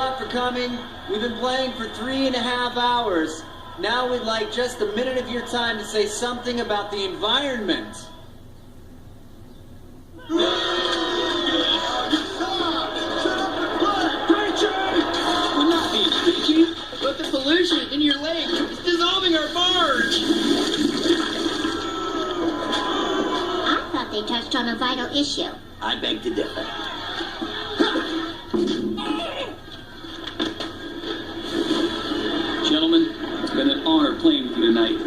lot for coming. We've been playing for 3.5 hours. Now we'd like just a minute of your time to say something about the environment. Preacher! We're not being preachy, but the pollution in your lake is dissolving our barge. I thought they touched on a vital issue. I beg to differ. Gentlemen, it's been an honor playing with you tonight.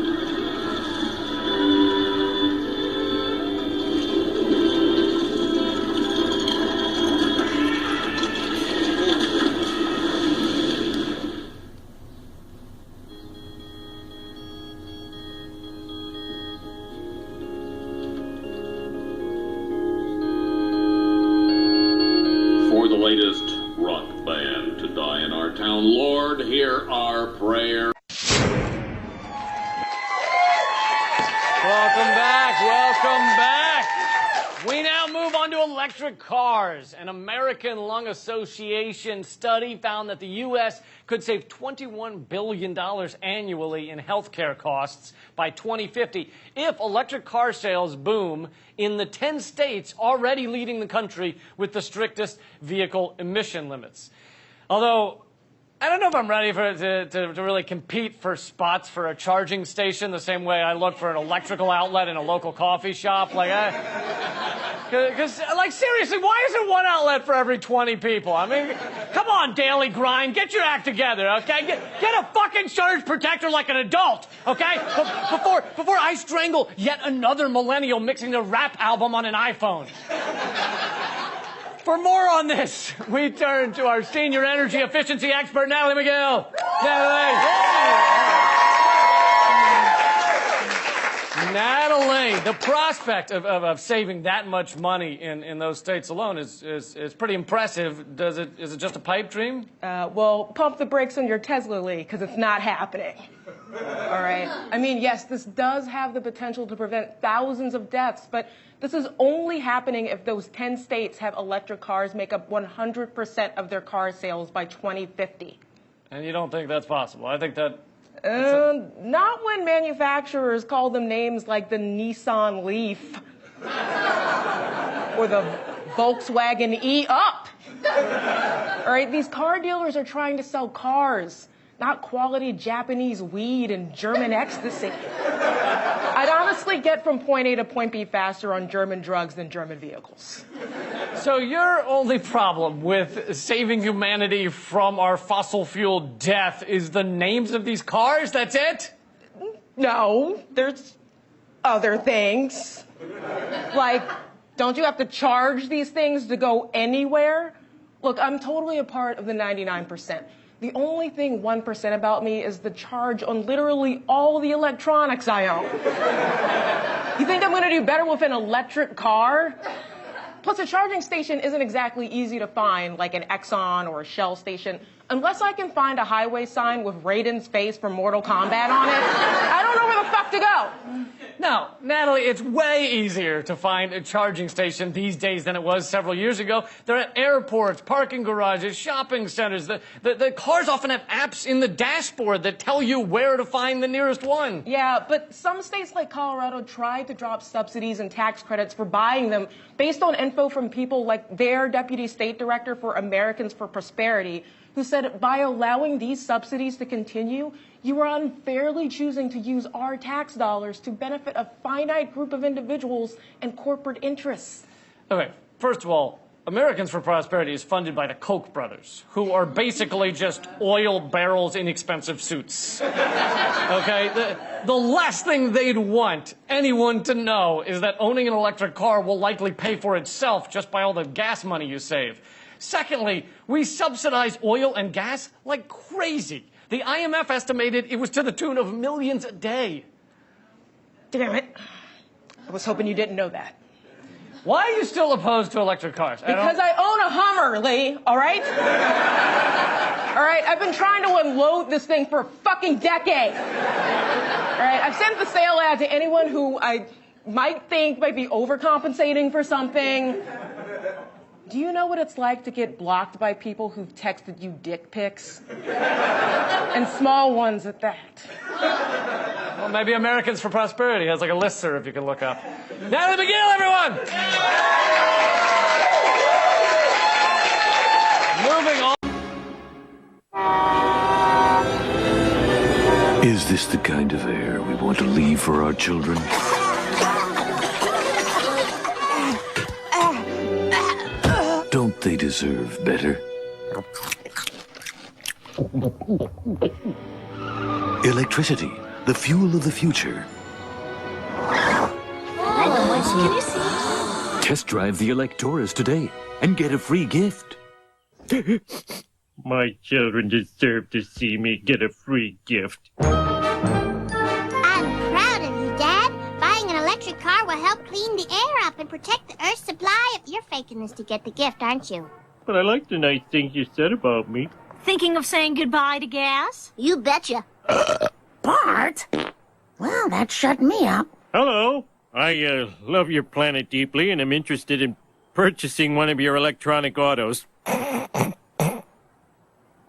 For the latest rock band to die in our town, Lord, hear our prayer. Welcome back, welcome back. We now move on to electric cars. An American Lung Association study found that the U.S. could save $21 billion annually in healthcare costs by 2050 if electric car sales boom in the 10 states already leading the country with the strictest vehicle emission limits. Although, I don't know if I'm ready for it to really compete for spots for a charging station the same way I look for an electrical outlet in a local coffee shop. Because, seriously, why isn't one outlet for every 20 people? I mean, come on, Daily Grind, get your act together, okay? Get a fucking surge protector like an adult, okay? Before I strangle yet another millennial mixing a rap album on an iPhone. For more on this, we turn to our senior energy efficiency expert, Natalie McGill. Natalie, the prospect of saving that much money in those states alone is pretty impressive. Is it just a pipe dream? Well, pump the brakes on your Tesla, Lee, because it's not happening. All right? I mean, yes, this does have the potential to prevent thousands of deaths, but this is only happening if those 10 states have electric cars make up 100% of their car sales by 2050. And you don't think that's possible? I think that... Not when manufacturers call them names like the Nissan Leaf or the Volkswagen E-Up. All right, these car dealers are trying to sell cars, not quality Japanese weed and German ecstasy. I'd honestly get from point A to point B faster on German drugs than German vehicles. So your only problem with saving humanity from our fossil fuel death is the names of these cars? That's it? No, there's other things. Like, don't you have to charge these things to go anywhere? Look, I'm totally a part of the 99%. The only thing 1% about me is the charge on literally all the electronics I own. You think I'm going to do better with an electric car? Plus, a charging station isn't exactly easy to find, like an Exxon or a Shell station. Unless I can find a highway sign with Raiden's face from Mortal Kombat on it, I don't know where the fuck to go. No, Natalie, it's way easier to find a charging station these days than it was several years ago. They're at airports, parking garages, shopping centers. The cars often have apps in the dashboard that tell you where to find the nearest one. Yeah, but some states like Colorado tried to drop subsidies and tax credits for buying them based on info from people like their deputy state director for Americans for Prosperity, who said by allowing these subsidies to continue, you are unfairly choosing to use our tax dollars to benefit a finite group of individuals and corporate interests. Okay, first of all, Americans for Prosperity is funded by the Koch brothers, who are basically just oil barrels in expensive suits. Okay? The last thing they'd want anyone to know is that owning an electric car will likely pay for itself just by all the gas money you save. Secondly, we subsidize oil and gas like crazy. The IMF estimated it was to the tune of millions a day. Damn it. I was hoping you didn't know that. Why are you still opposed to electric cars? Because I own a Hummer, Lee, all right? All right, I've been trying to unload this thing for a fucking decade. All right, I've sent the sale ad to anyone who I might think might be overcompensating for something. Do you know what it's like to get blocked by people who've texted you dick pics? And small ones at that. Well, maybe Americans for Prosperity has like a listserv you can look up. Natalie McGill, everyone! Moving on. Is this the kind of air we want to leave for our children? Don't they deserve better? Electricity, the fuel of the future. Can you see? Test drive the Electoris today and get a free gift. My children deserve to see me get a free gift. I'm proud of you, Dad. Buying an electric car will help clean the air up and protect the Earth's supply. You're faking this to get the gift, aren't you? But I like the nice things you said about me. Thinking of saying goodbye to gas? You betcha. Bart? Well, that shut me up. Hello. I love your planet deeply, and I'm interested in purchasing one of your electronic autos.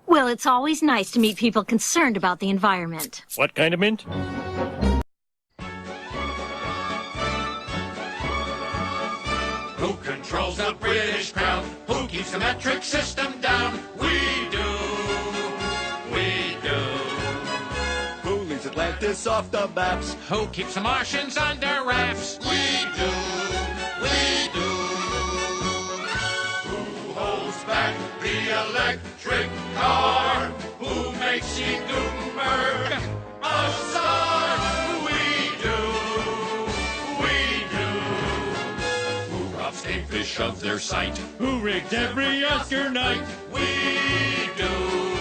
Well, it's always nice to meet people concerned about the environment. What kind of mint? Who controls the British crown? Who keeps the metric system down? We do. We do. Who leaves Atlantis off the maps? Who keeps the Martians under wraps? We do. We do. Who holds back the electric car? Who makes St. Gutenberg a star? We do. We do. Who robs David of their sight? Who rigged every Oscar night? We do.